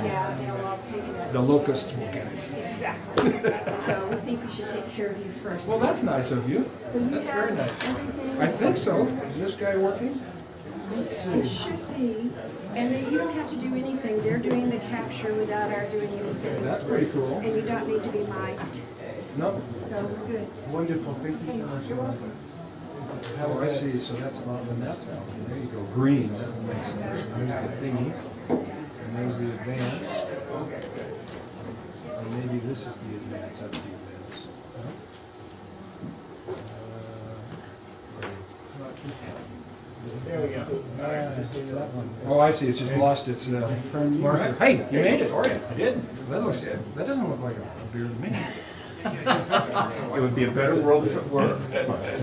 Yeah, they'll all take it. The locusts will get it. Exactly. So we think we should take care of you first. Well, that's nice of you. So you That's have very nice. everything? I think so. Is this guy working? It should be. And you don't have to do anything. They're doing the capture without our doing anything. That's pretty cool. And you don't need to be mic'd. No. So we're good. Wonderful, thank you so much. You're welcome. Oh, I see. So that's off, and that's out. There you go. Green. That makes sense. There's the thingy, and there's the advance. Or maybe this is the advance. That's the advance. There we go. Oh, I see. It's just lost its From you. marker. Hey, you made it, or you? I did. That looks good. That doesn't look like a beer to me. It would be a better world if it were, but,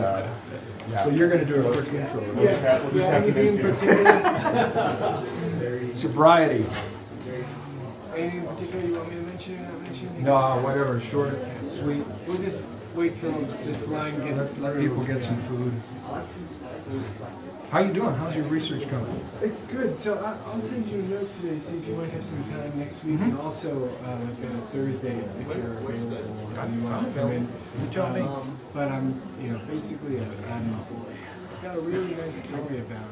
So you're going to do a quick intro. Yes, We'll just yeah, have to anything in make particular? Sobriety. Anything in particular you want me to mention or not mention? No, whatever. Short, sweet. We'll just wait till this line gets Let people get some food. How you doing? How's your research coming? It's good. So I'll send you a note today, see if you might have some time next week. And also, I've got a Thursday if you're available and you want to come in. You tell me. But I'm, basically, I've got a really nice story about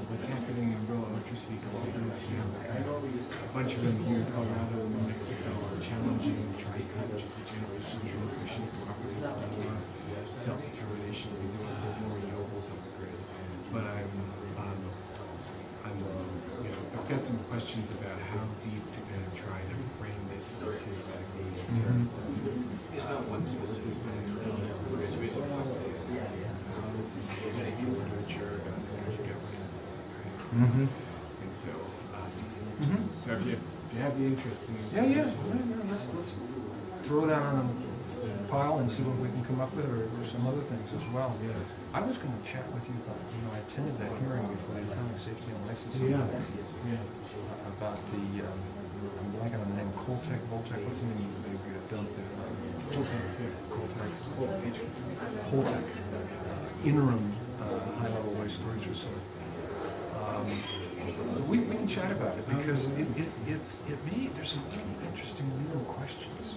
what's happening in rural electricity cooperatives here. A bunch of them here in Colorado and New Mexico are challenging Tri-State, which is the generation transmission cooperative law, self-determination, because they want to put more renewables on the grid. But I've got some questions about how deep to kind of try to frame this theoretically in terms of it's not one specific thing. Literature about energy governance, right? And so, so if you have the interest in Yeah. Let's throw that on a pile and see what we can come up with, or some other things as well. Yeah. I was going to chat with you about, I attended that hearing before the Atomic Safety and Licensing about the, I'm blanking on the name, Voltec, what's the name of the big dump there? Voltec, interim high-level waste storage facility. We can chat about it because there's some really interesting legal questions.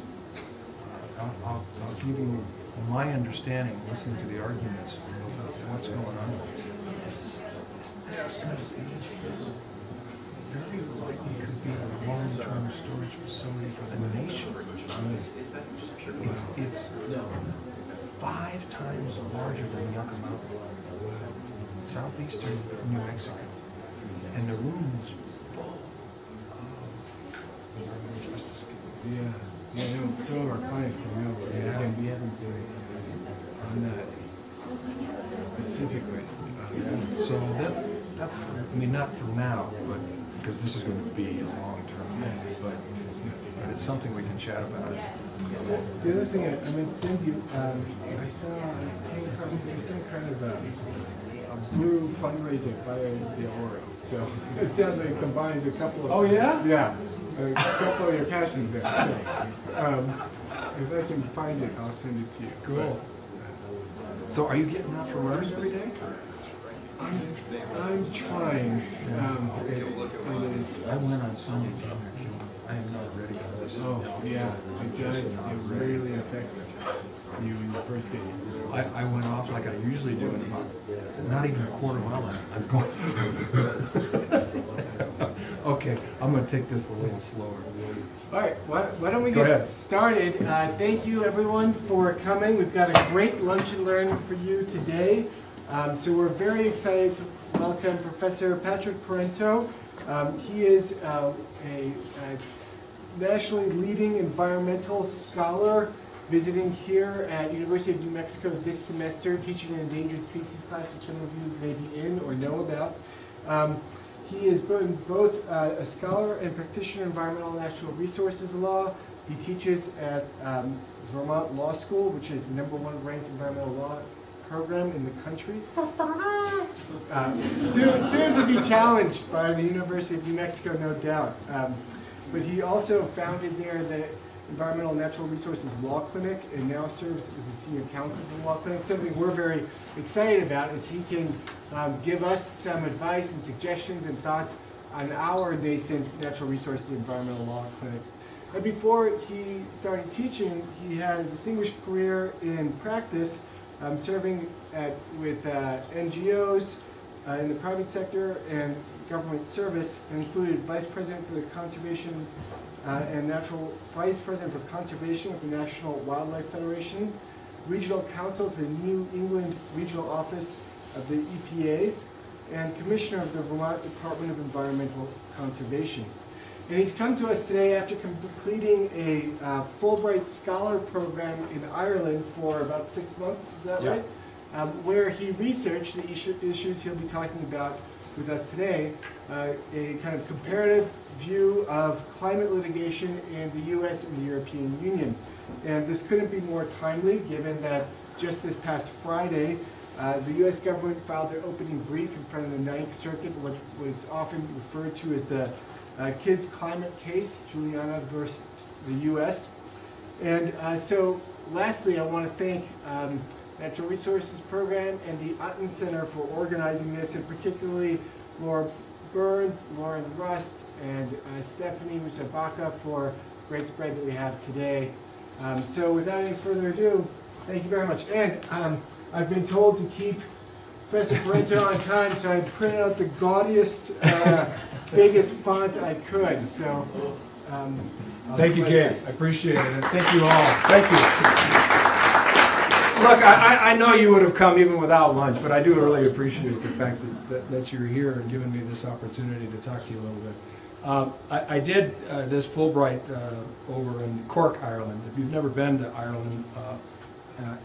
I'll give you my understanding, listening to the arguments, of what's going on. This is very likely could be a long-term storage facility for the nation. It's 5 times larger than Yucca Mountain, southeastern New Mexico, and the room is full of environmental justice people. No, some of our clients know, and we haven't been on that specifically. So that's not for now, but because this is going to be a long-term thing, but it's something we can chat about. The other thing I meant to send you, I came across there's some kind of a blue fundraiser via the Oro. So it sounds like it combines a couple of. Oh yeah? Yeah, a couple of your passions there. So if I can find it, I'll send it to you. Cool. So are you getting out for runs every day? I'm trying. It is. I went on Sunday. I am not ready for this. Oh yeah, it does. It really affects you in your first day. I went off like I usually do in about not even a quarter mile. I'm going. Okay, I'm going to take this a little slower. All right, why don't we Go get ahead. started? Thank you everyone for coming. We've got a great lunch and learn for you today. So we're very excited to welcome Professor Patrick Parenteau. He is a nationally leading environmental scholar visiting here at University of New Mexico this semester, teaching an endangered species class that some of you may be in or know about. He is both a scholar and practitioner in environmental and natural resources law. He teaches at Vermont Law School, which is the #1 ranked environmental law program in the country. Soon to be challenged by the University of New Mexico, no doubt. But he also founded there the Environmental and Natural Resources Law Clinic and now serves as a senior counsel for the law clinic. Something we're very excited about is he can give us some advice and suggestions and thoughts on our nascent natural resources environmental law clinic. And before he started teaching, he had a distinguished career in practice, serving with NGOs in the private sector and government service, and included Vice President for the Conservation Vice President for Conservation of the National Wildlife Federation, Regional Counsel to the New England Regional Office of the EPA, and Commissioner of the Vermont Department of Environmental Conservation. And he's come to us today after completing a Fulbright Scholar Program in Ireland for about 6 months, is that right? Where he researched the issues he'll be talking about with us today, a kind of comparative view of climate litigation in the U.S. and the European Union. And this couldn't be more timely given that just this past Friday, the U.S. government filed their opening brief in front of the Ninth Circuit, what was often referred to as the Kids Climate Case, Juliana versus the U.S. And so lastly, I want to thank Natural Resources Program and the Utton Center for organizing this, and particularly Laura Burns, Lauren Rust, and Stephanie Musabaka for the great spread that we have today. So without any further ado, thank you very much. And I've been told to keep Professor Parenteau on time, so I printed out the gaudiest, biggest font I could. So Thank you, Gabe. I appreciate it, and thank you all. Thank you. Look, I know you would have come even without lunch, but I do really appreciate the fact that you're here and giving me this opportunity to talk to you a little bit. I did this Fulbright over in Cork, Ireland. If you've never been to Ireland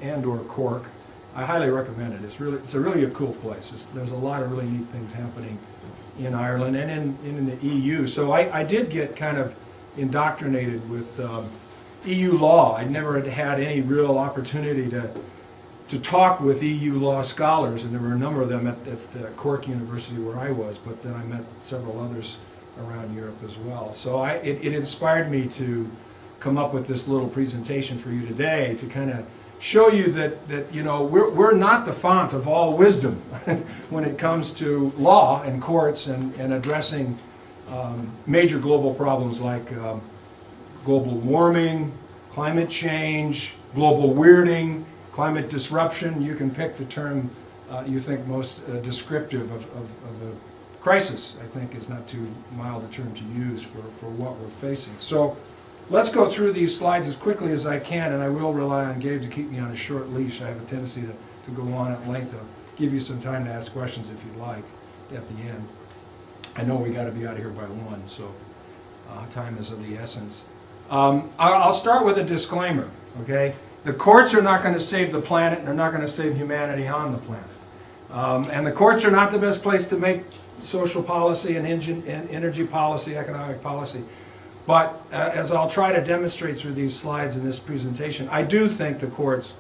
and/or Cork, I highly recommend it. It's a really cool place. There's a lot of really neat things happening in Ireland and in the EU. So I did get kind of indoctrinated with EU law. I never had any real opportunity to talk with EU law scholars, and there were a number of them at Cork University where I was, but then I met several others around Europe as well. So it inspired me to come up with this little presentation for you today to kind of show you that you know we're not the font of all wisdom when it comes to law and courts and addressing major global problems like global warming, climate change, global weirding, climate disruption. You can pick the term you think most descriptive of the crisis. I think is not too mild a term to use for what we're facing. So let's go through these slides as quickly as I can, and I will rely on Gabe to keep me on a short leash. I have a tendency to go on at length. I'll give you some time to ask questions if you'd like at the end. I know we got to be out of here by 1, so time is of the essence. I'll start with a disclaimer, okay? The courts are not going to save the planet, and they're not going to save humanity on the planet. And the courts are not the best place to make social policy and energy policy, economic policy. But as I'll try to demonstrate through these slides in this presentation, I do think the courts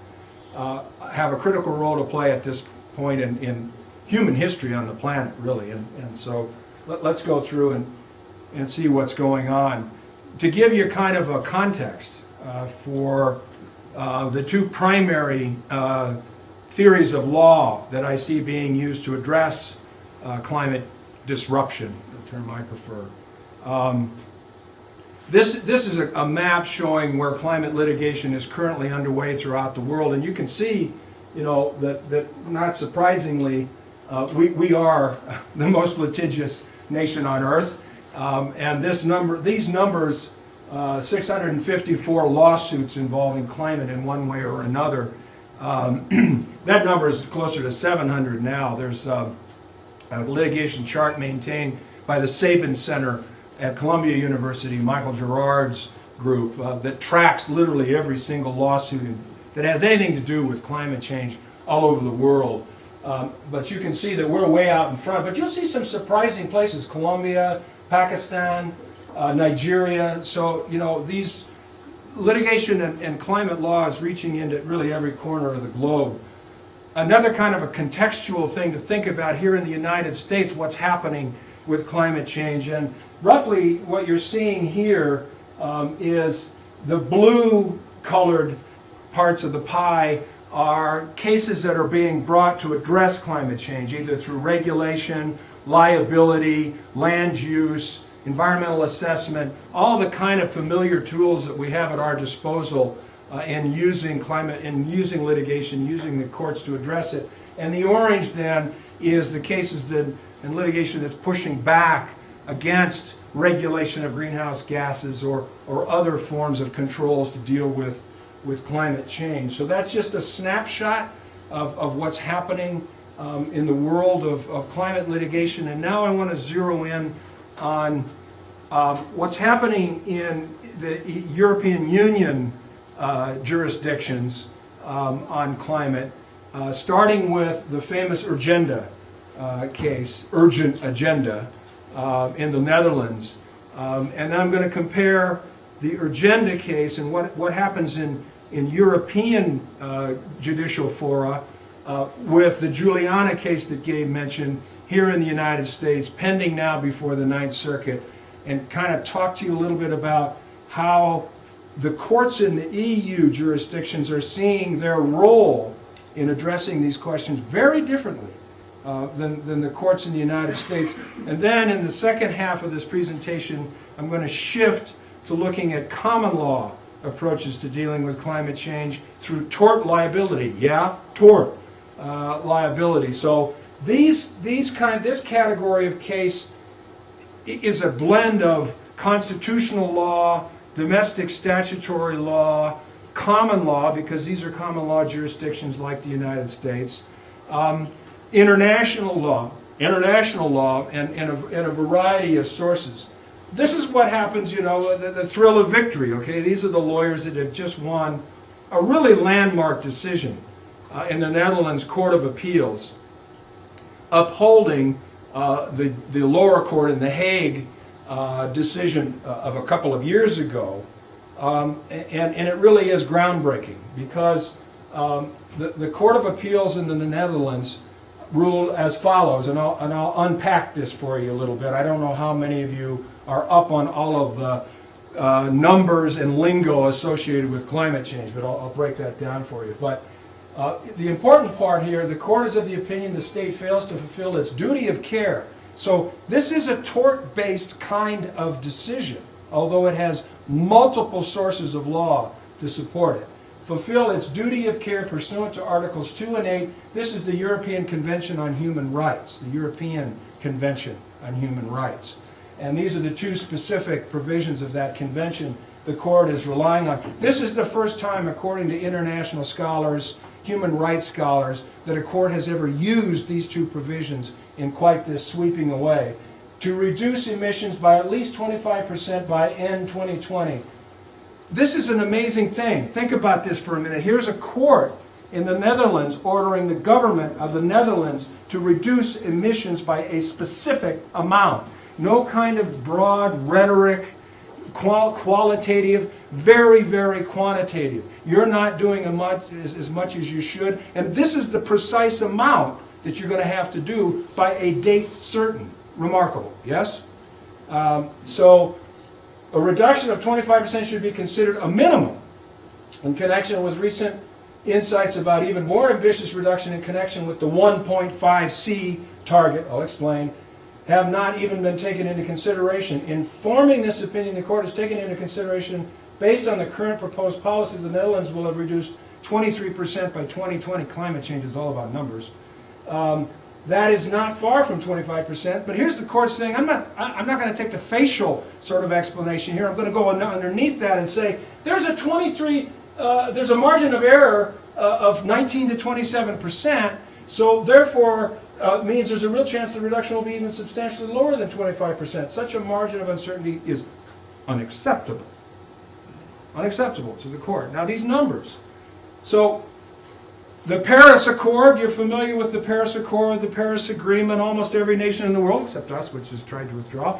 have a critical role to play at this point in human history on the planet, really. And so let's go through and see what's going on. To give you kind of a context for the two primary theories of law that I see being used to address climate disruption, the term I prefer. This is a map showing where climate litigation is currently underway throughout the world, and you can see, you know, that not surprisingly, we are the most litigious nation on earth, and these numbers, 654 lawsuits involving climate in one way or another. That number is closer to 700 now. There's a litigation chart maintained by the Sabin Center at Columbia University, Michael Gerard's group, that tracks literally every single lawsuit that has anything to do with climate change all over the world. But you can see that we're way out in front. But you'll see some surprising places: Colombia, Pakistan, Nigeria. So, you know, these litigation and climate law is reaching into really every corner of the globe. Another kind of a contextual thing to think about here in the United States, what's happening with climate change. And roughly what you're seeing here is the blue colored parts of the pie are cases that are being brought to address climate change, either through regulation liability, land use, environmental assessment, all the kind of familiar tools that we have at our disposal in using litigation, using the courts to address it. And the orange then is the cases that in litigation that's pushing back against regulation of greenhouse gases or other forms of controls to deal with climate change. So that's just a snapshot of what's happening in the world of climate litigation. And now I want to zero in on what's happening in the European Union jurisdictions on climate, starting with the famous Urgenda case, Urgent Agenda, in the Netherlands. And I'm going to compare the Urgenda case and what happens in European judicial fora with the Juliana case that Gabe mentioned here in the United States, pending now before the Ninth Circuit, and kind of talk to you a little bit about how the courts in the EU jurisdictions are seeing their role in addressing these questions very differently than the courts in the United States. And then in the second half of this presentation, I'm going to shift to looking at common law approaches to dealing with climate change through tort liability. Yeah, tort liability. So this category of case is a blend of constitutional law, domestic statutory law, common law, because these are common law jurisdictions like the United States, international law, and a variety of sources. This is what happens, the thrill of victory, okay? These are the lawyers that have just won a really landmark decision in the Netherlands Court of Appeals, upholding the lower court in The Hague decision of a couple of years ago. And it really is groundbreaking because the Court of Appeals in the Netherlands ruled as follows, and I'll unpack this for you a little bit. I don't know how many of you are up on all of the numbers and lingo associated with climate change, but I'll break that down for you. But the important part here, the court is of the opinion the state fails to fulfill its duty of care. So this is a tort-based kind of decision, although it has multiple sources of law to support it. Fulfill its duty of care pursuant to Articles 2 and 8. This is the European Convention on Human Rights, the European Convention on Human Rights. And these are the two specific provisions of that convention the court is relying on. This is the first time, according to international scholars, human rights scholars, that a court has ever used these two provisions in quite this sweeping way to reduce emissions by at least 25% by end 2020. This is an amazing thing. Think about this for a minute. Here's a court in the Netherlands ordering the government of the Netherlands to reduce emissions by a specific amount. No kind of broad rhetoric, qualitative, very, very quantitative. You're not doing as much as you should, and this is the precise amount that you're going to have to do by a date certain. Remarkable, yes? So a reduction of 25% should be considered a minimum in connection with recent insights about even more ambitious reduction in connection with the 1.5C target, I'll explain, have not even been taken into consideration. In forming this opinion, the court has taken into consideration, based on the current proposed policy, the Netherlands will have reduced 23% by 2020. Climate change is all about numbers. That is not far from 25%, but here's the court saying, I'm not going to take the facial sort of explanation here. I'm going to go underneath that and say, there's a margin of error of 19 to 27%, so therefore means there's a real chance the reduction will be even substantially lower than 25%. Such a margin of uncertainty is unacceptable. Unacceptable to the court. Now these numbers. So the Paris Accord, you're familiar with the Paris Accord, the Paris Agreement. Almost every nation in the world, except us, which has tried to withdraw,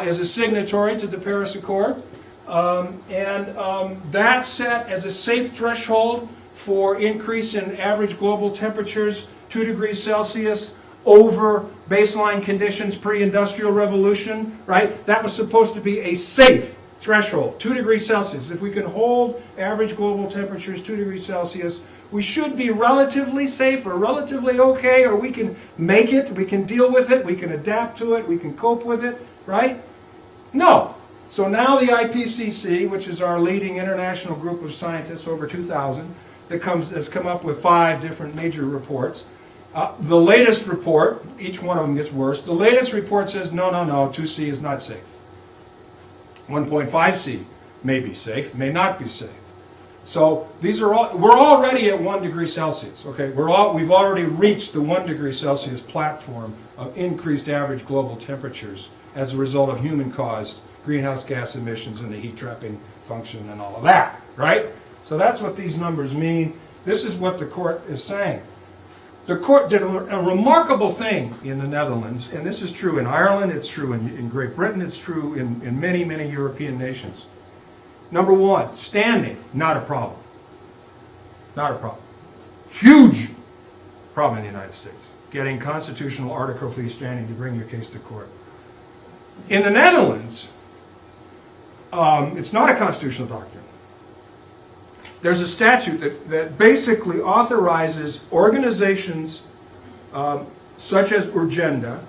is a signatory to the Paris Accord. That set as a safe threshold for increase in average global temperatures 2 degrees Celsius over baseline conditions pre-industrial revolution, right? That was supposed to be a safe threshold, 2 degrees Celsius. If we can hold average global temperatures 2 degrees Celsius we should be relatively safe or relatively okay, or we can make it, we can deal with it, we can adapt to it, we can cope with it, right? No. So now the IPCC, which is our leading international group of scientists, over 2,000, has come up with 5 different major reports. The latest report, each one of them gets worse, the latest report says, no, 2C is not safe. 1.5C may be safe, may not be safe. So these are all, we're already at 1 degree Celsius, okay? We've already reached the 1 degree Celsius platform of increased average global temperatures as a result of human-caused greenhouse gas emissions and the heat-trapping function and all of that, right? So that's what these numbers mean. This is what the court is saying. The court did a remarkable thing in the Netherlands, and this is true in Ireland, it's true in Great Britain, it's true in many, many European nations. Number 1, standing, not a problem. Not a problem. Huge problem in the United States, getting constitutional Article 3 standing to bring your case to court. In the Netherlands, it's not a constitutional doctrine. There's a statute that basically authorizes organizations such as Urgenda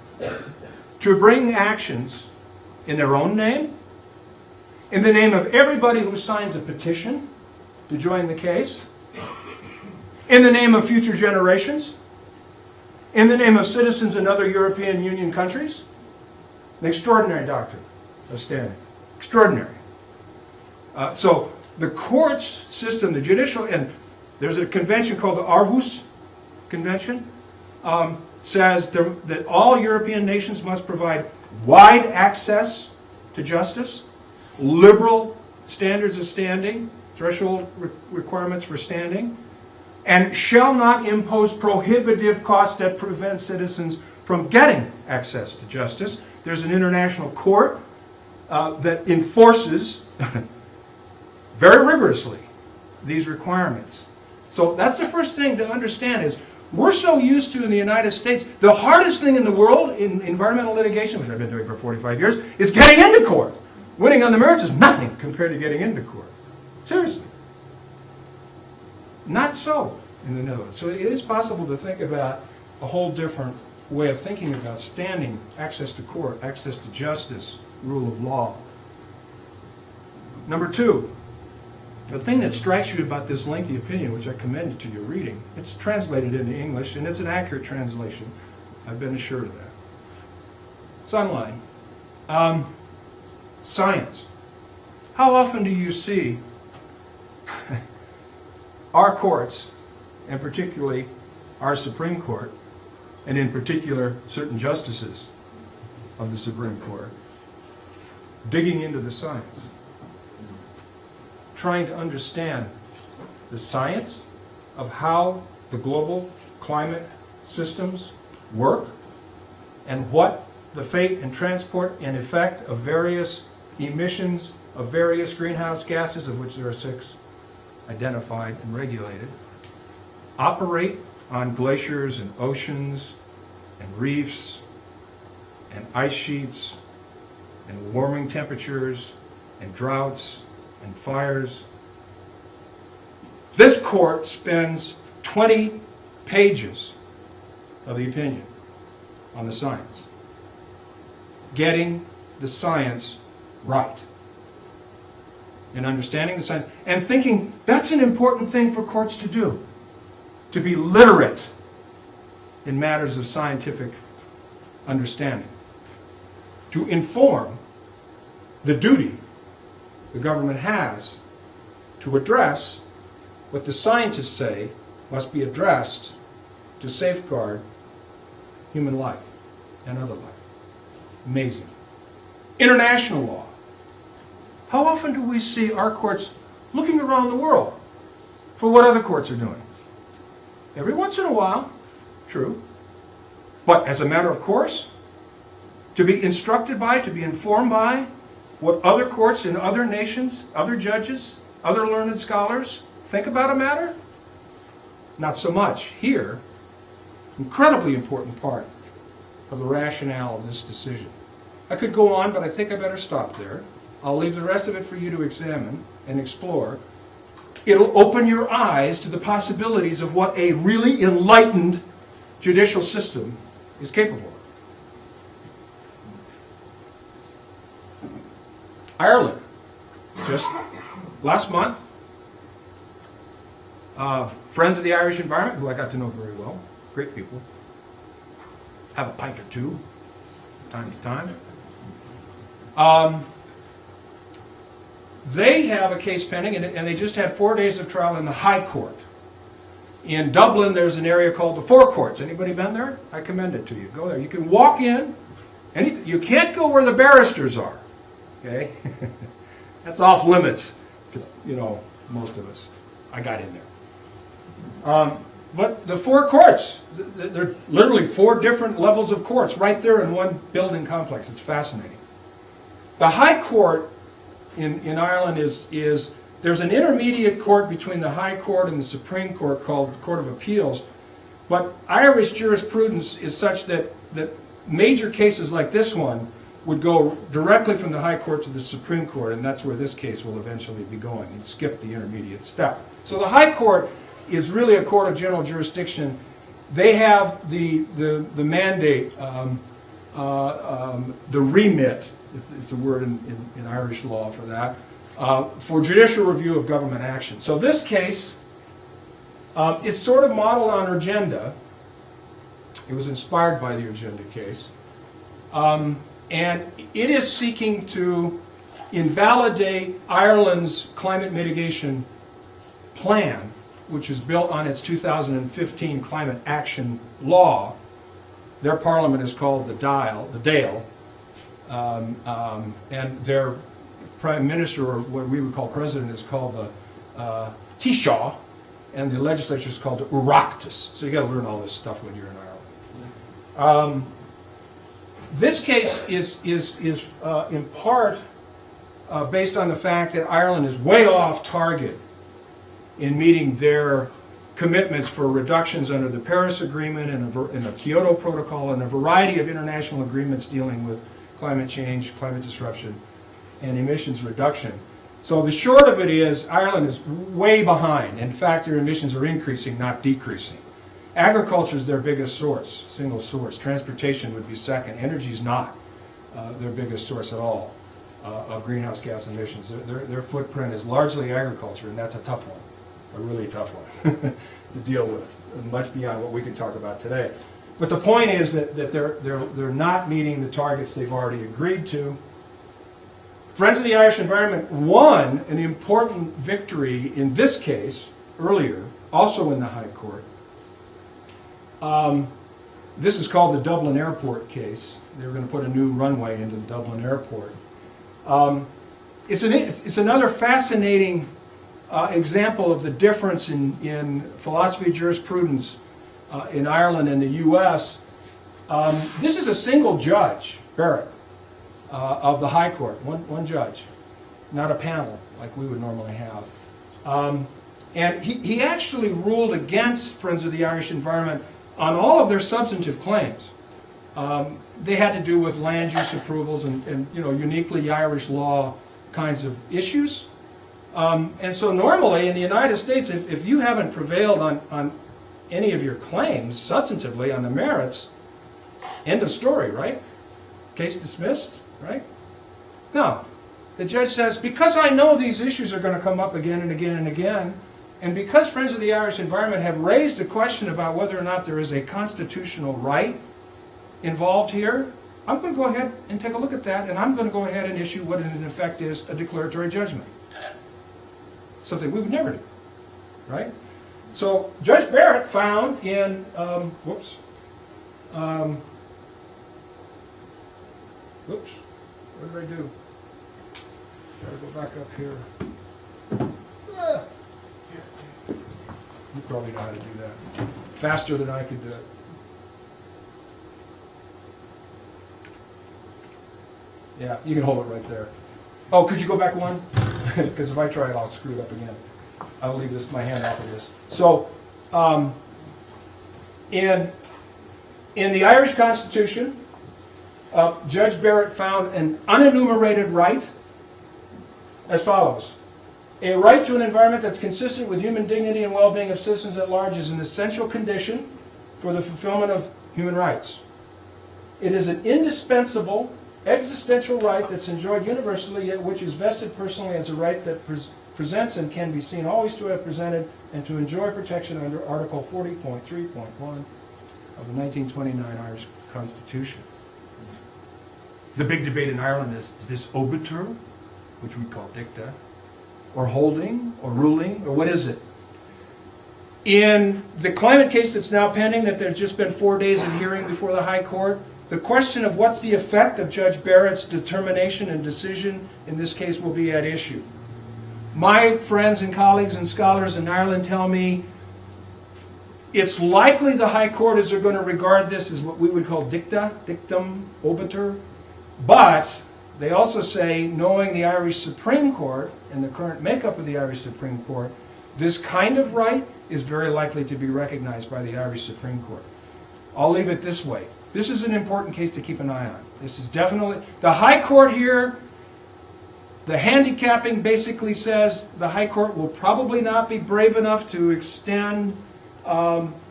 to bring actions in their own name, in the name of everybody who signs a petition to join the case, in the name of future generations, in the name of citizens in other European Union countries. An extraordinary doctrine of standing. Extraordinary. So the courts system, the judicial, and there's a convention called the Aarhus Convention, says that all European nations must provide wide access to justice, liberal standards of standing, threshold requirements for standing, and shall not impose prohibitive costs that prevent citizens from getting access to justice. There's an international court that enforces very rigorously these requirements. So that's the first thing to understand is we're so used to in the United States, the hardest thing in the world in environmental litigation, which I've been doing for 45 years, is getting into court. Winning on the merits is nothing compared to getting into court. Seriously. Not so in the Netherlands. So it is possible to think about a whole different way of thinking about standing, access to court, access to justice, rule of law. Number 2, the thing that strikes you about this lengthy opinion, which I commend you to your reading, it's translated into English, and it's an accurate translation. I've been assured of that. It's online. Science. How often do you see our courts, and particularly our Supreme Court, and in particular certain justices of the Supreme Court, digging into the science, trying to understand the science of how the global climate systems work and what the fate and transport and effect of various emissions of various greenhouse gases, of which there are 6 identified and regulated, operate on glaciers and oceans and reefs and ice sheets and warming temperatures and droughts and fires. This court spends 20 pages of the opinion on the science, getting the science right, and understanding the science, and thinking that's an important thing for courts to do, to be literate in matters of scientific understanding, to inform the duty the government has to address what the scientists say must be addressed to safeguard human life and other life. Amazing. International law. How often do we see our courts looking around the world for what other courts are doing? Every once in a while, true. But as a matter of course, to be instructed by, to be informed by what other courts in other nations, other judges, other learned scholars think about a matter? Not so much. Here, incredibly important part of the rationale of this decision. I could go on, but I think I better stop there. I'll leave the rest of it for you to examine and explore. it'll open your eyes to the possibilities of what a really enlightened judicial system is capable of. Ireland, just last month, friends of the Irish environment, who I got to know very well, great people, have a pint or two, time to time. They have a case pending, and they just had 4 days of trial in the High Court. In Dublin, there's an area called the Four Courts. Anybody been there? I commend it to you. Go there. You can walk in. You can't go where the barristers are. Okay? That's off limits to, most of us. I got in there. But the four courts, they're literally 4 different levels of courts right there in one building complex. It's fascinating. The High Court in Ireland is there's an intermediate court between the High Court and the Supreme Court called the Court of Appeals, but Irish jurisprudence is such that major cases like this one would go directly from the High Court to the Supreme Court, and that's where this case will eventually be going, and skip the intermediate step. So the High Court is really a court of general jurisdiction. They have the mandate, the remit, is the word in Irish law for that, for judicial review of government action. So this case is sort of modeled on Urgenda. It was inspired by the Urgenda case. And it is seeking to invalidate Ireland's climate mitigation plan, which is built on its 2015 climate action law. Their parliament is called the Dáil, and their prime minister, or what we would call president, is called the Taoiseach, and the legislature is called the Oireachtas. So you got to learn all this stuff when you're in Ireland. This case is in part based on the fact that Ireland is way off target in meeting their commitments for reductions under the Paris Agreement and the Kyoto Protocol and a variety of international agreements dealing with climate change, climate disruption, and emissions reduction. So the short of it is Ireland is way behind. In fact, their emissions are increasing, not decreasing. Agriculture is their biggest source, single source. Transportation would be second. Energy is not their biggest source at all of greenhouse gas emissions. Their footprint is largely agriculture, and that's a tough one, a really tough one to deal with, much beyond what we can talk about today. But the point is that they're not meeting the targets they've already agreed to. Friends of the Irish Environment won an important victory in this case earlier, also in the High Court. This is called the Dublin Airport case. They were going to put a new runway into the Dublin Airport. It's another fascinating example of the difference in philosophy of jurisprudence in Ireland and the U.S. This is a single judge, Barrett, of the High Court, one judge, not a panel like we would normally have. And he actually ruled against Friends of the Irish Environment on all of their substantive claims. They had to do with land use approvals and uniquely Irish law kinds of issues. And so normally in the United States, if you haven't prevailed on any of your claims substantively on the merits, end of story, right? Case dismissed, right? No. The judge says, because I know these issues are going to come up again and again and again, and because Friends of the Irish Environment have raised a question about whether or not there is a constitutional right involved here, I'm going to go ahead and take a look at that, and I'm going to go ahead and issue what in effect is a declaratory judgment. Something we would never do, right? So Judge Barrett found in, what did I do? Gotta go back up here. You probably know how to do that. Faster than I could do it. Yeah, you can hold it right there. Oh, could you go back one? Because if I try it, I'll screw it up again. I'll leave my hand off of this. So, in the Irish Constitution, Judge Barrett found an unenumerated right as follows. A right to an environment that's consistent with human dignity and well-being of citizens at large is an essential condition for the fulfillment of human rights. It is an indispensable existential right that's enjoyed universally, yet which is vested personally as a right that presents and can be seen always to have presented and to enjoy protection under Article 40.3.1 of the 1929 Irish Constitution. The big debate in Ireland is this obiter, which we call dicta, or holding, or ruling, or what is it? In the climate case that's now pending, that there's just been 4 days of hearing before the High Court, the question of what's the effect of Judge Barrett's determination and decision in this case will be at issue. My friends and colleagues and scholars in Ireland tell me it's likely the High Court is going to regard this as what we would call dicta, dictum, obiter, but they also say, knowing the Irish Supreme Court and the current makeup of the Irish Supreme Court, this kind of right is very likely to be recognized by the Irish Supreme Court. I'll leave it this way. This is an important case to keep an eye on. This is definitely, the High Court here, the handicapping basically says the High Court will probably not be brave enough to extend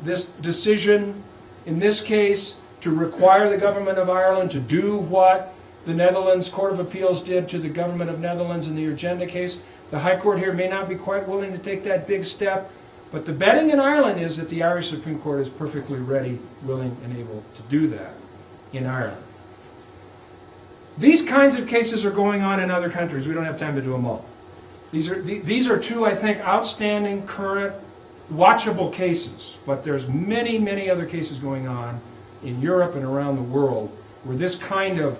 this decision, in this case, to require the government of Ireland to do what the Netherlands Court of Appeals did to the government of Netherlands in the Urgenda case. The High Court here may not be quite willing to take that big step, but the betting in Ireland is that the Irish Supreme Court is perfectly ready, willing, and able to do that in Ireland. These kinds of cases are going on in other countries. We don't have time to do them all. These are two, I think, outstanding, current, watchable cases, but there's many, many other cases going on in Europe and around the world where this kind of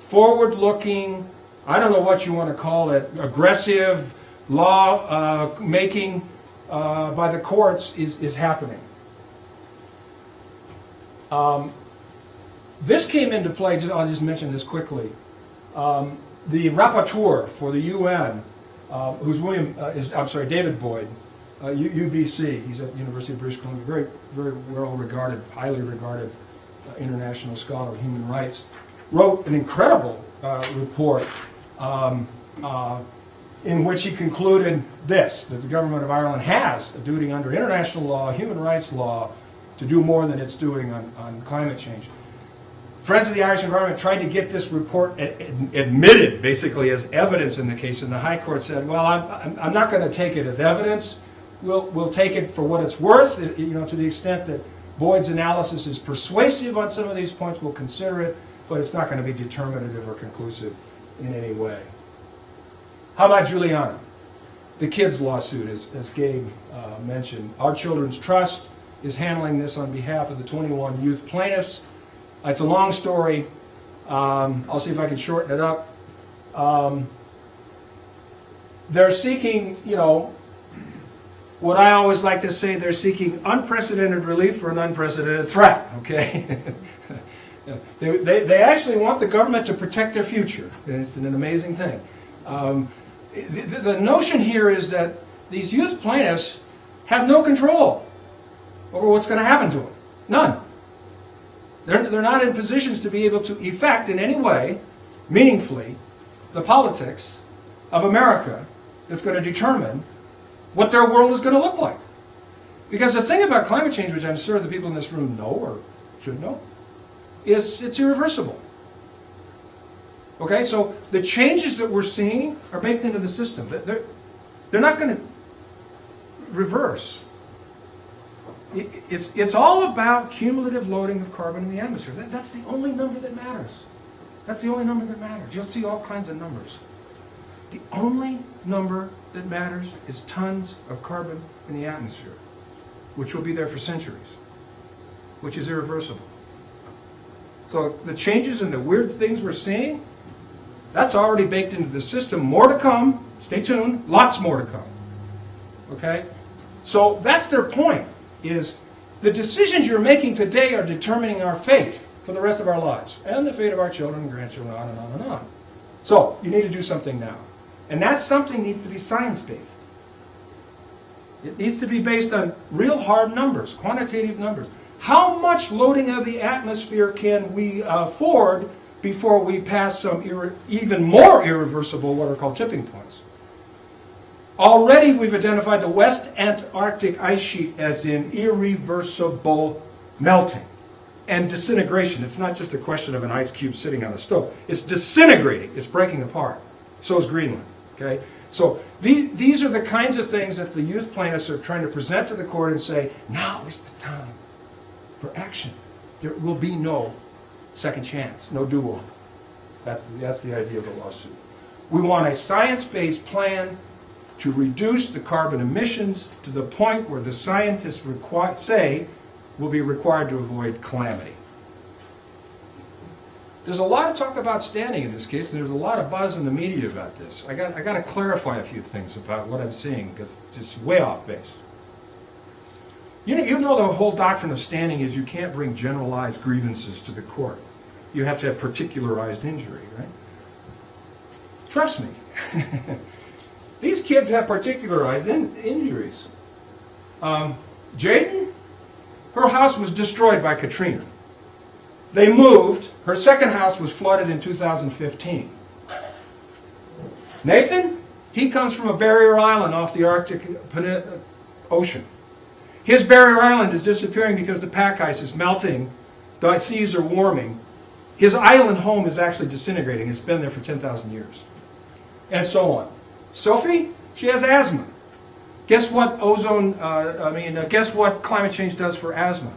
forward-looking, I don't know what you want to call it, aggressive law making by the courts is happening. This came into play, I'll just mention this quickly. The rapporteur for the UN, who's David Boyd, UBC, he's at the University of British Columbia, very, very well-regarded, highly regarded international scholar of human rights, wrote an incredible report in which he concluded this, that the government of Ireland has a duty under international law, human rights law, to do more than it's doing on climate change. Friends of the Irish Environment tried to get this report admitted, basically, as evidence in the case, and the High Court said, well, I'm not going to take it as evidence. We'll take it for what it's worth, to the extent that Boyd's analysis is persuasive on some of these points, we'll consider it, but it's not going to be determinative or conclusive in any way. How about Juliana? The kids' lawsuit, as Gabe mentioned. Our Children's Trust is handling this on behalf of the 21 youth plaintiffs. It's a long story. I'll see if I can shorten it up. They're seeking, what I always like to say, they're seeking unprecedented relief for an unprecedented threat, okay? They actually want the government to protect their future. It's an amazing thing. The notion here is that these youth plaintiffs have no control over what's going to happen to them. None. They're not in positions to be able to effect in any way, meaningfully, the politics of America that's going to determine what their world is going to look like. Because the thing about climate change, which I'm sure the people in this room know or should know, is it's irreversible. Okay, so the changes that we're seeing are baked into the system. They're not going to reverse. It's all about cumulative loading of carbon in the atmosphere. That's the only number that matters. That's the only number that matters. You'll see all kinds of numbers. The only number that matters is tons of carbon in the atmosphere, which will be there for centuries, which is irreversible. So the changes and the weird things we're seeing, that's already baked into the system. More to come. Stay tuned. Lots more to come. Okay? So that's their point, is the decisions you're making today are determining our fate for the rest of our lives, and the fate of our children and grandchildren, on and on and on. So you need to do something now. And that something needs to be science-based. It needs to be based on real hard numbers, quantitative numbers. How much loading of the atmosphere can we afford before we pass some even more irreversible, what are called tipping points? Already we've identified the West Antarctic ice sheet as in irreversible melting and disintegration. It's not just a question of an ice cube sitting on a stove. It's disintegrating. It's breaking apart. So is Greenland. Okay? So these are the kinds of things that the youth plaintiffs are trying to present to the court and say, now is the time for action. There will be no second chance, no do-over. That's the idea of the lawsuit. We want a science-based plan to reduce the carbon emissions to the point where the scientists say will be required to avoid calamity. There's a lot of talk about standing in this case, and there's a lot of buzz in the media about this. I got to clarify a few things about what I'm seeing, because it's just way off base. You know the whole doctrine of standing is you can't bring generalized grievances to the court. You have to have particularized injury, right? Trust me. These kids have particularized injuries. Jaden, her house was destroyed by Katrina. They moved. Her second house was flooded in 2015. Nathan, he comes from a barrier island off the Arctic Ocean. His barrier island is disappearing because the pack ice is melting, the seas are warming. His island home is actually disintegrating. It's been there for 10,000 years. And so on. Sophie, she has asthma. Guess what guess what climate change does for asthma?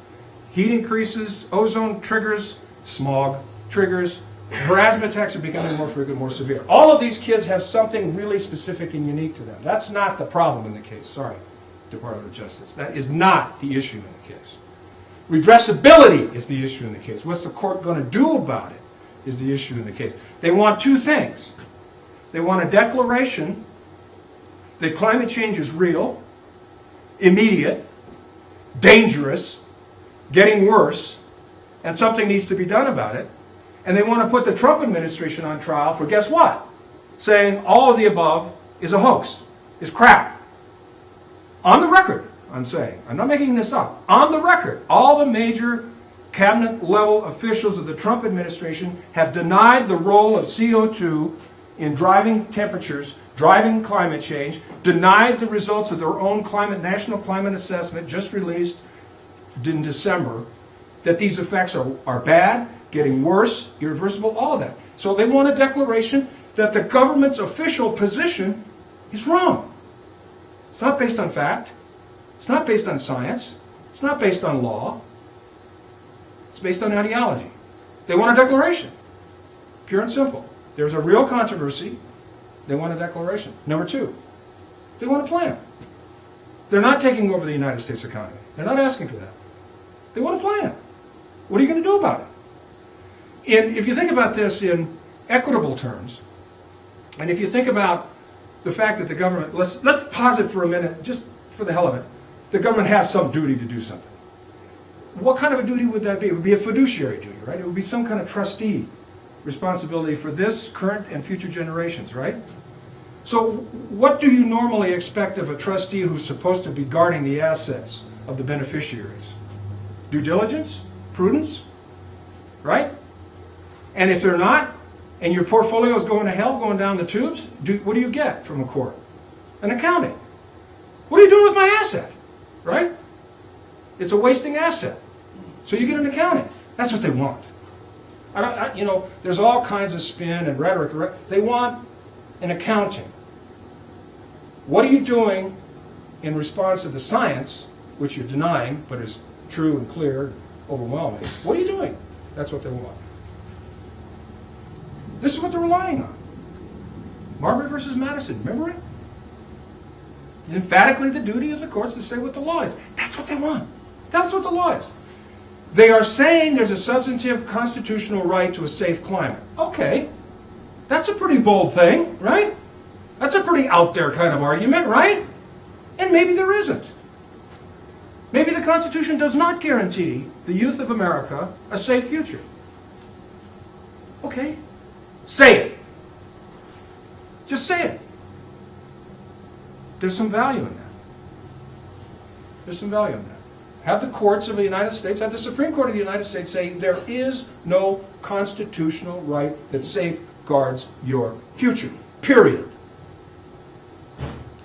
Heat increases, ozone triggers, smog triggers. Her asthma attacks are becoming more frequent, more severe. All of these kids have something really specific and unique to them. That's not the problem in the case. Sorry, Department of Justice. That is not the issue in the case. Redressability is the issue in the case. What's the court going to do about it is the issue in the case. They want two things. They want a declaration that climate change is real, immediate, dangerous, getting worse, and something needs to be done about it. And they want to put the Trump administration on trial for, guess what? Saying all of the above is a hoax, is crap. On the record, I'm saying. I'm not making this up. On the record, all the major cabinet-level officials of the Trump administration have denied the role of CO2 in driving temperatures, driving climate change, denied the results of their own national climate assessment just released in December, that these effects are bad, getting worse, irreversible, all of that. So they want a declaration that the government's official position is wrong. It's not based on fact. It's not based on science. It's not based on law. It's based on ideology. They want a declaration. Pure and simple. There's a real controversy. They want a declaration. Number two, they want a plan. They're not taking over the United States economy. They're not asking for that. They want a plan. What are you going to do about it? And if you think about this in equitable terms, and if you think about the fact that the government, let's pause it for a minute, just for the hell of it. The government has some duty to do something. What kind of a duty would that be? It would be a fiduciary duty, right? It would be some kind of trustee responsibility for this, current, and future generations, right? So what do you normally expect of a trustee who's supposed to be guarding the assets of the beneficiaries? Due diligence? Prudence? Right? And if they're not, and your portfolio is going to hell, going down the tubes, what do you get from a court? An accounting. What are you doing with my asset? Right? It's a wasting asset. So you get an accounting. That's what they want. There's all kinds of spin and rhetoric. They want an accounting. What are you doing in response to the science, which you're denying, but is true and clear, overwhelming? What are you doing? That's what they want. This is what they're relying on. Marbury versus Madison, remember it? It's emphatically the duty of the courts to say what the law is. That's what they want. That's what the law is. They are saying there's a substantive constitutional right to a safe climate. Okay. That's a pretty bold thing, right? That's a pretty out there kind of argument, right? And maybe there isn't. Maybe the Constitution does not guarantee the youth of America a safe future. Okay. Say it. Just say it. There's some value in that. There's some value in that. Have the courts of the United States, have the Supreme Court of the United States say there is no constitutional right that safeguards your future. Period.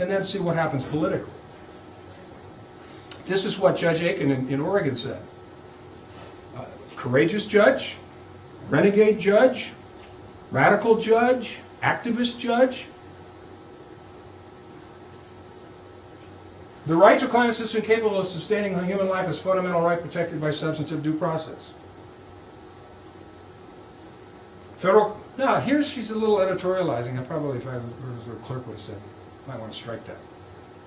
and then see what happens politically. This is what Judge Aiken in Oregon said. Courageous judge, renegade judge, radical judge, activist judge. The right to a climate system capable of sustaining human life is a fundamental right protected by substantive due process. Here she's a little editorializing. I probably, if I was her clerk, would have said, might want to strike that.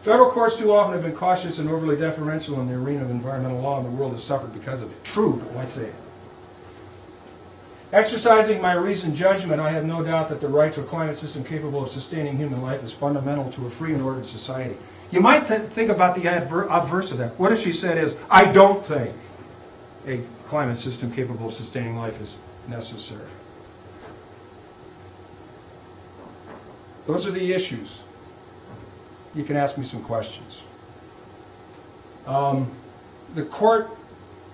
Federal courts too often have been cautious and overly deferential in the arena of environmental law, and the world has suffered because of it. True, but why say it? Exercising my reasoned judgment, I have no doubt that the right to a climate system capable of sustaining human life is fundamental to a free and ordered society. You might think about the adverse of that. What if she said is, I don't think a climate system capable of sustaining life is necessary? Those are the issues. You can ask me some questions. The court,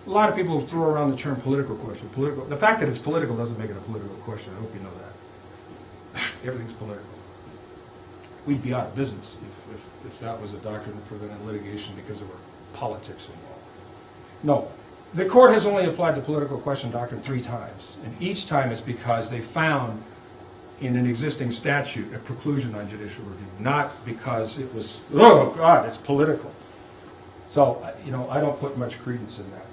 a lot of people throw around the term political question. The fact that it's political doesn't make it a political question. I hope you know that. Everything's political. We'd be out of business if that was a doctrine that prevented litigation because there were politics involved. No. The court has only applied the political question doctrine 3 times. And each time it's because they found in an existing statute a preclusion on judicial review, not because it was, oh God, it's political. So, I don't put much credence in that.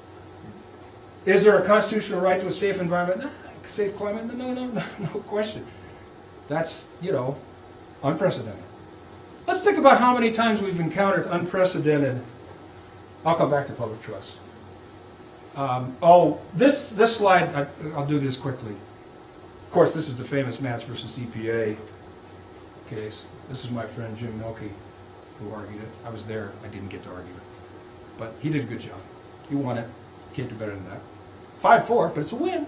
Is there a constitutional right to a safe environment? Safe climate? No question. That's, unprecedented. Let's think about how many times we've encountered unprecedented. I'll come back to public trust. This slide, I'll do this quickly. Of course, this is the famous Matz versus EPA case. This is my friend Jim Mielke who argued it. I was there. I didn't get to argue it. But he did a good job. He won it. Can't do better than that. 5-4, but it's a win.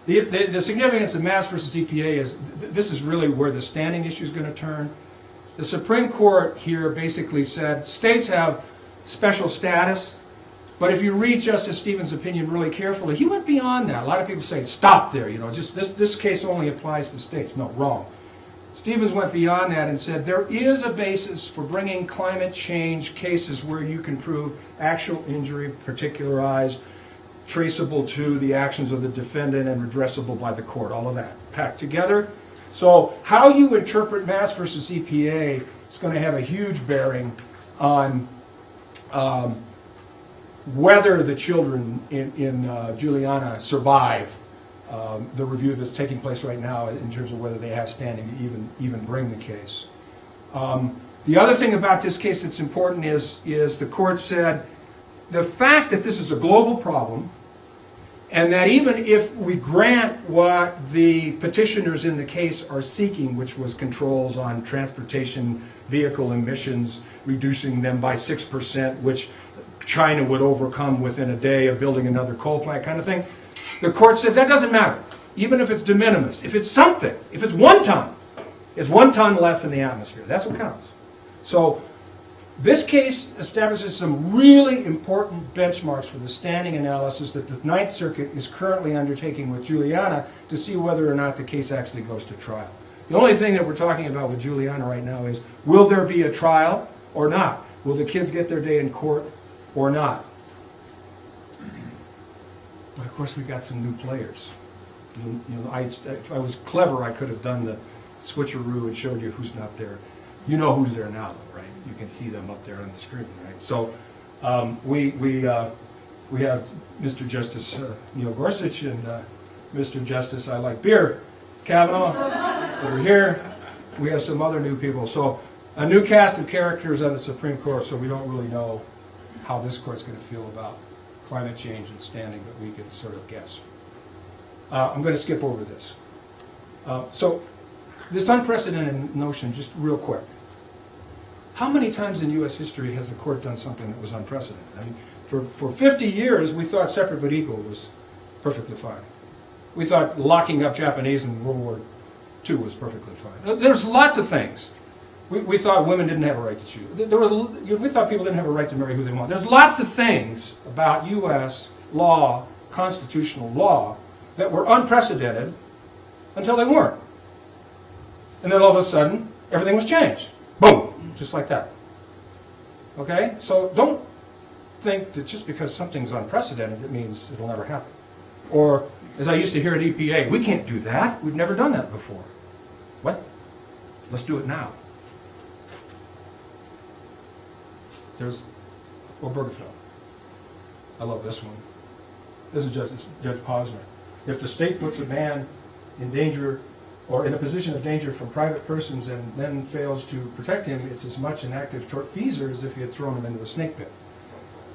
The significance of Matz versus EPA is this is really where the standing issue is going to turn. The Supreme Court here basically said states have special status, but if you read Justice Stevens' opinion really carefully, he went beyond that. A lot of people say, stop there, just this case only applies to states. No, wrong. Stevens went beyond that and said there is a basis for bringing climate change cases where you can prove actual injury, particularized, traceable to the actions of the defendant and redressable by the court, all of that packed together. So how you interpret Matz versus EPA is going to have a huge bearing on whether the children in Juliana survive the review that's taking place right now in terms of whether they have standing to even bring the case. The other thing about this case that's important is the court said the fact that this is a global problem, and that even if we grant what the petitioners in the case are seeking, which was controls on transportation vehicle emissions, reducing them by 6%, which China would overcome within a day of building another coal plant kind of thing, the court said that doesn't matter, even if it's de minimis. If it's something, if it's 1 ton, it's 1 ton less in the atmosphere. That's what counts. So this case establishes some really important benchmarks for the standing analysis that the Ninth Circuit is currently undertaking with Juliana to see whether or not the case actually goes to trial. The only thing that we're talking about with Juliana right now is, will there be a trial or not? Will the kids get their day in court or not? But of course, we've got some new players. If I was clever, I could have done the switcheroo and showed you who's not there. You know who's there now, though, right? You can see them up there on the screen, right? So we have Mr. Justice Neil Gorsuch and Mr. Justice I Like Beer Kavanaugh over here. We have some other new people. So a new cast of characters on the Supreme Court, so we don't really know how this court's going to feel about climate change and standing, but we can sort of guess. I'm going to skip over this. So this unprecedented notion, just real quick. How many times in U.S. history has the court done something that was unprecedented? I mean, for 50 years, we thought separate but equal was perfectly fine. We thought locking up Japanese in World War II was perfectly fine. There's lots of things. We thought women didn't have a right to choose. We thought people didn't have a right to marry who they want. There's lots of things about U.S. law, constitutional law, that were unprecedented until they weren't. And then all of a sudden, everything was changed. Boom! Just like that. Okay? So don't think that just because something's unprecedented, it means it'll never happen. Or, as I used to hear at EPA, we can't do that. We've never done that before. What? Let's do it now. There's Obergefell. I love this one. This is Judge Posner. If the state puts a man in danger or in a position of danger from private persons and then fails to protect him, it's as much an active tortfeasor as if you had thrown him into a snake pit.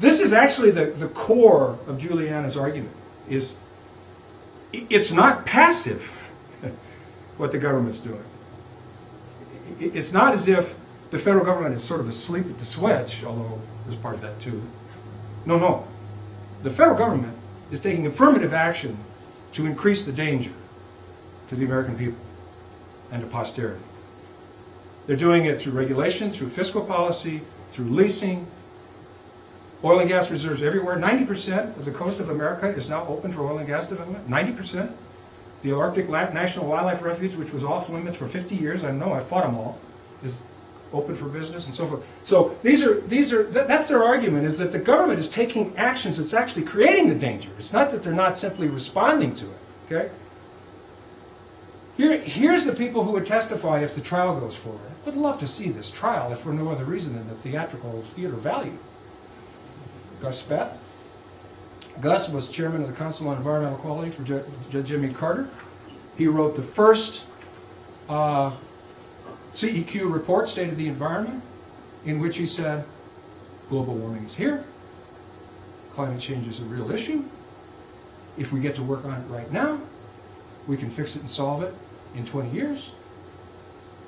This is actually the core of Juliana's argument. It's not passive what the government's doing. It's not as if the federal government is sort of asleep at the switch, although there's part of that too. No. The federal government is taking affirmative action to increase the danger to the American people and to posterity. They're doing it through regulation, through fiscal policy, through leasing, oil and gas reserves everywhere. 90% of the coast of America is now open for oil and gas development. 90%. The Arctic National Wildlife Refuge, which was off limits for 50 years, I know, I fought them all, is open for business and so forth. So that's their argument, is that the government is taking actions that's actually creating the danger. It's not that they're not simply responding to it, okay? Here's the people who would testify if the trial goes forward. I would love to see this trial if for no other reason than the theatrical theater value. Gus Speth. Gus was chairman of the Council on Environmental Quality for Judge Jimmy Carter. He wrote the first CEQ report, State of the Environment, in which he said, global warming is here, climate change is a real issue. If we get to work on it right now, we can fix it and solve it in 20 years,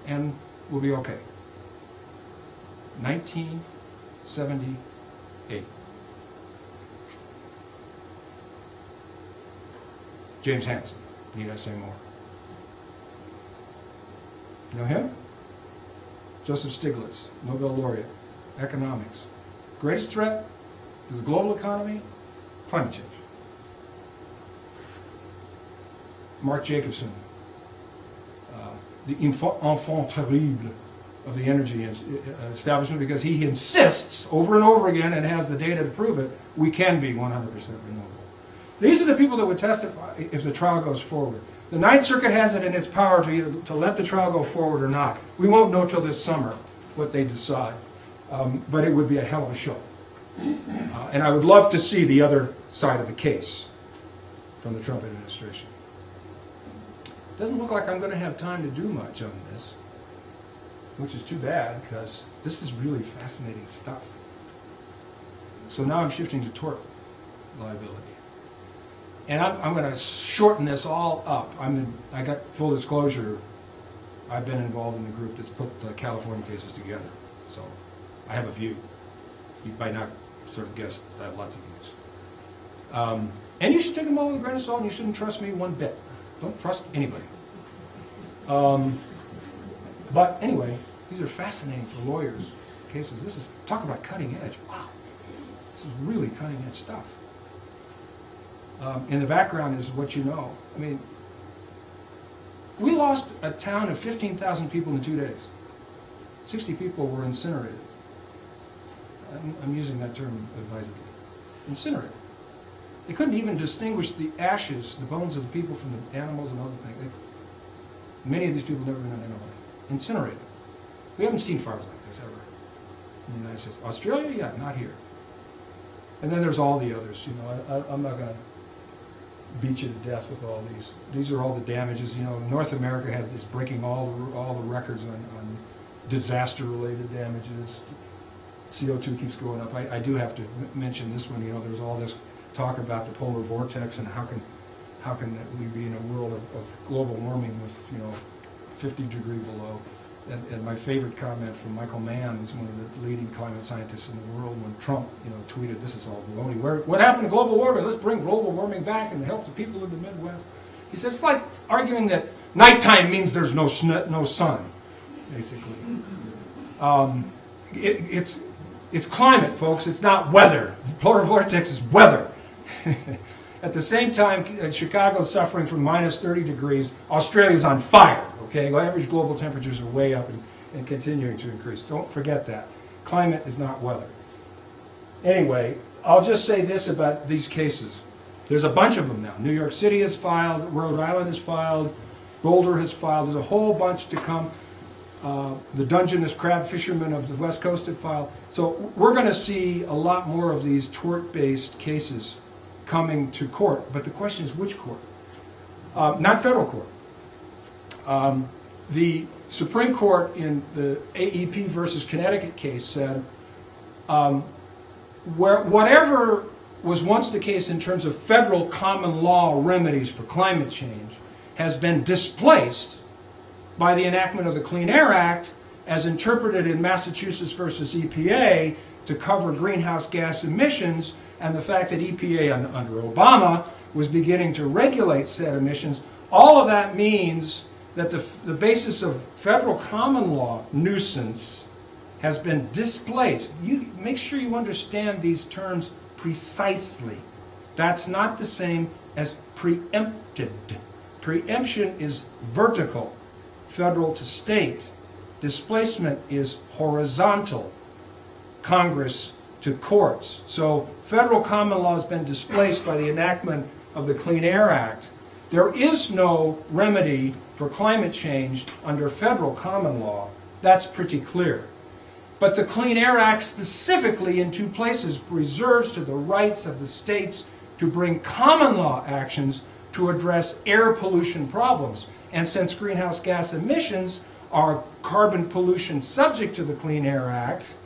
and we'll be okay. 1978. James Hansen, need I say more? You know him? Joseph Stiglitz, Nobel laureate, economics. Greatest threat to the global economy? Climate change. Mark Jacobson, the enfant terrible of the energy establishment, because he insists over and over again and has the data to prove it, we can be 100% renewable. These are the people that would testify if the trial goes forward. The Ninth Circuit has it in its power to either to let the trial go forward or not. We won't know till this summer what they decide, but it would be a hell of a show. And I would love to see the other side of the case from the Trump administration. Doesn't look like I'm going to have time to do much on this, which is too bad, because this is really fascinating stuff. So now I'm shifting to tort liability. And I'm going to shorten this all up. I got full disclosure. I've been involved in the group that's put the California cases together. So I have a view. You might not sort of guess I have lots of views. And you should take them all with a grain of salt, and you shouldn't trust me one bit. Don't trust anybody. But anyway, these are fascinating for lawyers cases. This is, talk about cutting edge. Wow. This is really cutting edge stuff. In the background is what you know. I mean, we lost a town of 15,000 people in 2 days. 60 people were incinerated. I'm using that term advisedly. Incinerated. They couldn't even distinguish the ashes, the bones of the people from the animals and other things. Many of these people never been identified. Incinerated. We haven't seen fires like this ever in the United States. Australia, yeah, not here. And then there's all the others. You know, I'm not going to beat you to death with all these. These are all the damages. You know, North America is breaking all the records on disaster-related damages. CO2 keeps going up. I do have to mention this one. You know, there's all this talk about the polar vortex and how can we be in a world of global warming with, you know, 50 degree below. And my favorite comment from Michael Mann, who's one of the leading climate scientists in the world, when Trump, you know, tweeted, "This is all baloney. What happened to global warming? Let's bring global warming back and help the people in the Midwest." He says it's like arguing that nighttime means there's no sun, basically. It's climate, folks. It's not weather. Polar vortex is weather. At the same time, Chicago's suffering from minus 30 degrees. Australia's on fire. Okay, average global temperatures are way up and continuing to increase. Don't forget that. Climate is not weather. Anyway, I'll just say this about these cases. There's a bunch of them now. New York City has filed, Rhode Island has filed, Boulder has filed. There's a whole bunch to come. The Dungeness crab fishermen of the West Coast have filed. So we're going to see a lot more of these tort-based cases coming to court. But the question is, which court? Not federal court. The Supreme Court in the AEP versus Connecticut case said, whatever was once the case in terms of federal common law remedies for climate change has been displaced by the enactment of the Clean Air Act as interpreted in Massachusetts versus EPA to cover greenhouse gas emissions, and the fact that EPA under Obama was beginning to regulate said emissions. All of that means that the basis of federal common law nuisance has been displaced. You make sure you understand these terms precisely. That's not the same as preempted. Preemption is vertical, federal to state. Displacement is horizontal, Congress to courts. So federal common law has been displaced by the enactment of the Clean Air Act. There is no remedy for climate change under federal common law. That's pretty clear. But the Clean Air Act specifically in two places reserves to the rights of the states to bring common law actions to address air pollution problems. And since greenhouse gas emissions are carbon pollution subject to the Clean Air Act,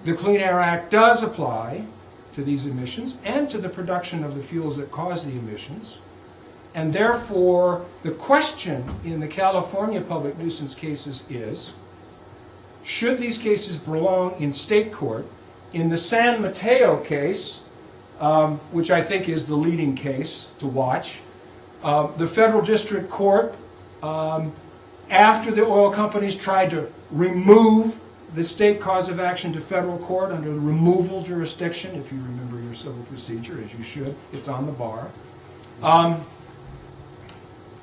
the Clean Air Act does apply to these emissions and to the production of the fuels that cause the emissions. And therefore, the question in the California public nuisance cases is, should these cases belong in state court? In the San Mateo case, which I think is the leading case to watch, the federal district court, after the oil companies tried to remove the state cause of action to federal court under the removal jurisdiction, if you remember your civil procedure, as you should, it's on the bar.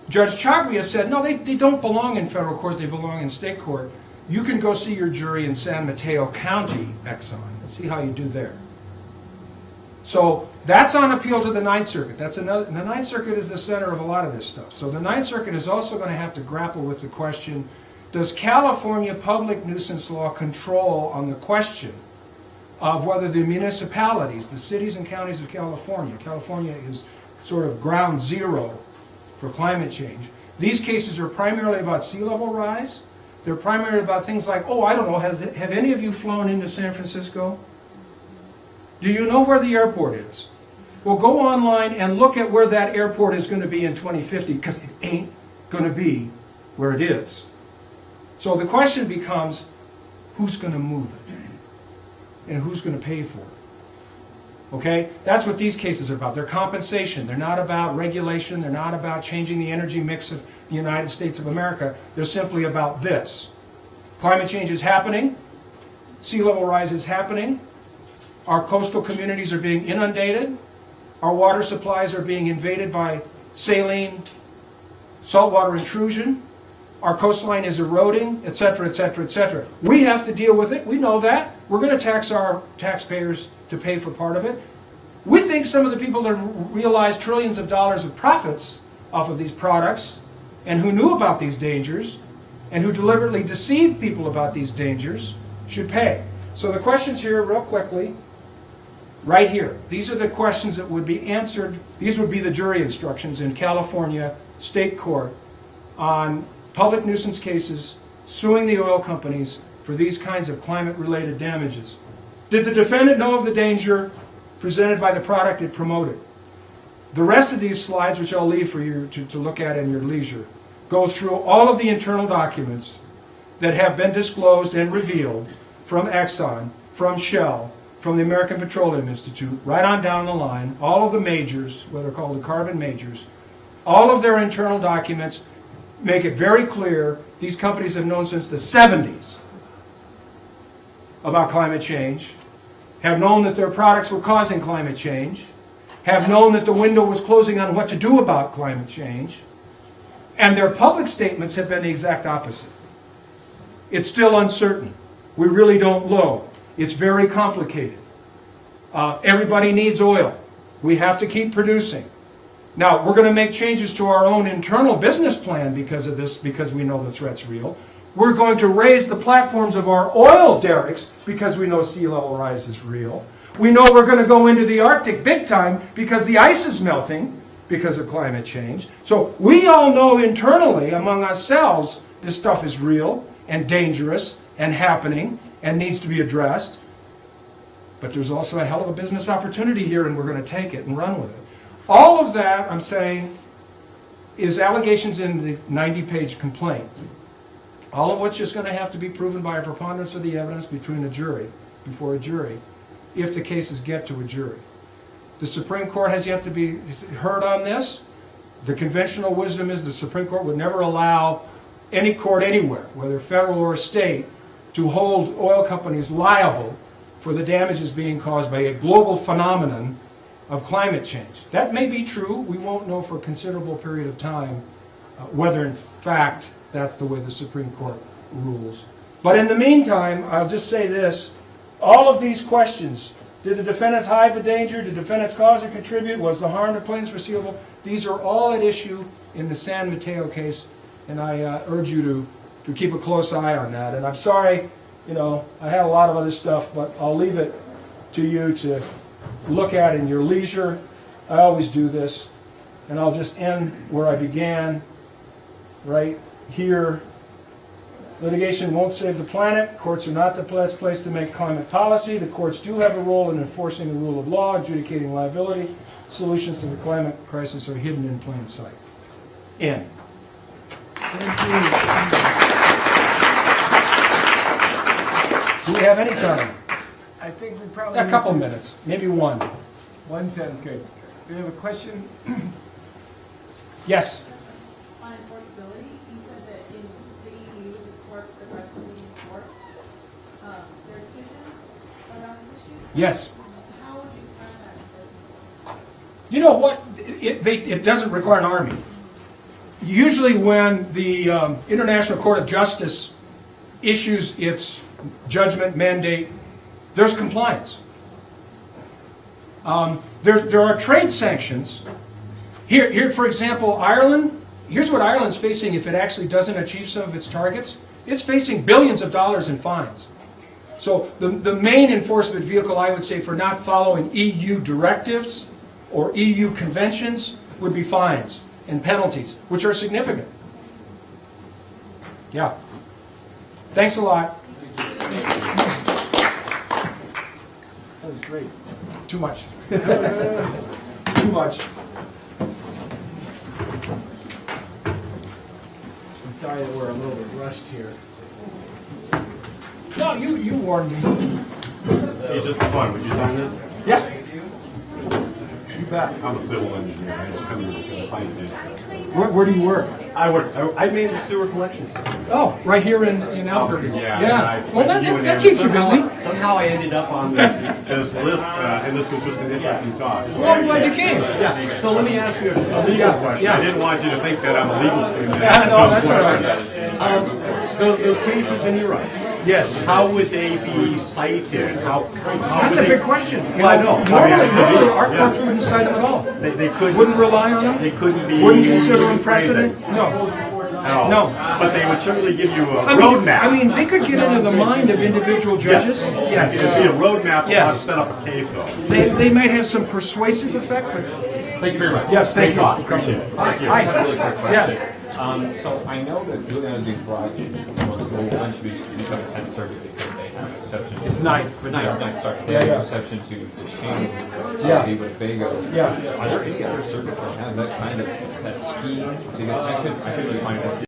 Judge Chabria said, no, they don't belong in federal court, they belong in state court. You can go see your jury in San Mateo County, Exxon, and see how you do there. So that's on appeal to the Ninth Circuit. The Ninth Circuit is the center of a lot of this stuff. So the Ninth Circuit is also going to have to grapple with the question, does California public nuisance law control on the question of whether the municipalities, the cities and counties of California is sort of ground zero for climate change. These cases are primarily about sea level rise. They're primarily about things like, oh, I don't know, have any of you flown into San Francisco? Do you know where the airport is? Well, go online and look at where that airport is going to be in 2050, because it ain't going to be where it is. So the question becomes, who's going to move it? And who's going to pay for it? Okay? That's what these cases are about. They're compensation. They're not about regulation. They're not about changing the energy mix of the United States of America. They're simply about this. Climate change is happening. Sea level rise is happening. Our coastal communities are being inundated. Our water supplies are being invaded by saline, saltwater intrusion. Our coastline is eroding, etc., etc., etc. We have to deal with it. We know that. We're going to tax our taxpayers to pay for part of it. We think some of the people that realize trillions of dollars of profits off of these products and who knew about these dangers and who deliberately deceived people about these dangers should pay. So the questions here, real quickly, right here. These are the questions that would be answered. These would be the jury instructions in California State Court on public nuisance cases suing the oil companies for these kinds of climate-related damages. Did the defendant know of the danger presented by the product it promoted? The rest of these slides, which I'll leave for you to look at in your leisure, go through all of the internal documents that have been disclosed and revealed from Exxon, from Shell, from the American Petroleum Institute, right on down the line, all of the majors, what are called the carbon majors, all of their internal documents make it very clear these companies have known since the 70s about climate change, have known that their products were causing climate change, have known that the window was closing on what to do about climate change, And their public statements have been the exact opposite. It's still uncertain. We really don't know. It's very complicated. Everybody needs oil. We have to keep producing. Now, we're going to make changes to our own internal business plan because of this, because we know the threat's real. We're going to raise the platforms of our oil derricks because we know sea level rise is real. We know we're going to go into the Arctic big time because the ice is melting because of climate change. So we all know internally among ourselves this stuff is real and dangerous and happening and needs to be addressed. But there's also a hell of a business opportunity here, and we're going to take it and run with it. All of that, I'm saying, is allegations in the 90-page complaint. All of which is going to have to be proven by a preponderance of the evidence before a jury, if the cases get to a jury. The Supreme Court has yet to be heard on this. The conventional wisdom is the Supreme Court would never allow any court anywhere, whether federal or state, to hold oil companies liable for the damages being caused by a global phenomenon of climate change. That may be true. We won't know for a considerable period of time whether in fact that's the way the Supreme Court rules. But in the meantime, I'll just say this. All of these questions, did the defendants hide the danger? Did defendants cause or contribute? Was the harm to plaintiffs foreseeable? These are all at issue in the San Mateo case, and I urge you to keep a close eye on that. And I'm sorry, I had a lot of other stuff, but I'll leave it to you to look at in your leisure. I always do this, and I'll just end where I began, right here. Litigation won't save the planet. Courts are not the best place to make climate policy. The courts do have a role in enforcing the rule of law, adjudicating liability. Solutions to the climate crisis are hidden in plain sight. End. Thank you. Do we have any time? I think we probably A couple need to- minutes, maybe one. One sounds good. Do you have a question? Yes. On enforceability, you said that in the EU, the courts aggressively enforce their decisions around these issues? Yes. How would you explain that enforcement? You know what? It doesn't require an army. Usually when the International Court of Justice issues its judgment mandate, there's compliance. There are trade sanctions. Here, for example, Ireland, here's what Ireland's facing if it actually doesn't achieve some of its targets. It's facing billions of dollars in fines. So the main enforcement vehicle, I would say, for not following EU directives or EU conventions would be fines and penalties, which are significant. Yeah. Thanks a lot. That was great. Too much. Too much. I'm sorry that we're a little bit rushed here. No, you warned me. Hey, just for fun, would you sign this? Yes. You bet. I'm a civil engineer. I just come to find things. Where do you work? I manage the sewer collection system. Oh, right here in Albuquerque. Yeah. Well, that keeps you busy. Somehow I ended up on this list, and this was just an interesting thought. Well, I'm glad you came. Yeah. So let me ask you a legal question. Yeah. I didn't want you to think that I'm a legal student. Yeah, no, that's all right. Those cases in Europe, Yes. how would they be cited? How That's would a big question. Well, I know. Normally, our Yeah. courts wouldn't cite them at all. They couldn't. Wouldn't rely on them. They couldn't be. Wouldn't consider them precedent. No. No. But they would certainly give you a I mean, roadmap. they could get into the mind of individual judges. Yes. It would be a roadmap of how to Yes. set up a case, though. They might have some persuasive effect, but Thank you very much. yes, thank you. Talk. Appreciate it. Thank you. Hi. I have a really quick question. Yeah. So I know that Juliana Dubois will eventually become a 10th Circuit because they have an exception. It's ninth, but ninth. Ninth Circuit. They Yeah, have yeah. an exception to Shane, Yeah. Bago. Yeah. Are there any other circuits that have that kind of that scheme? Because I could really find out.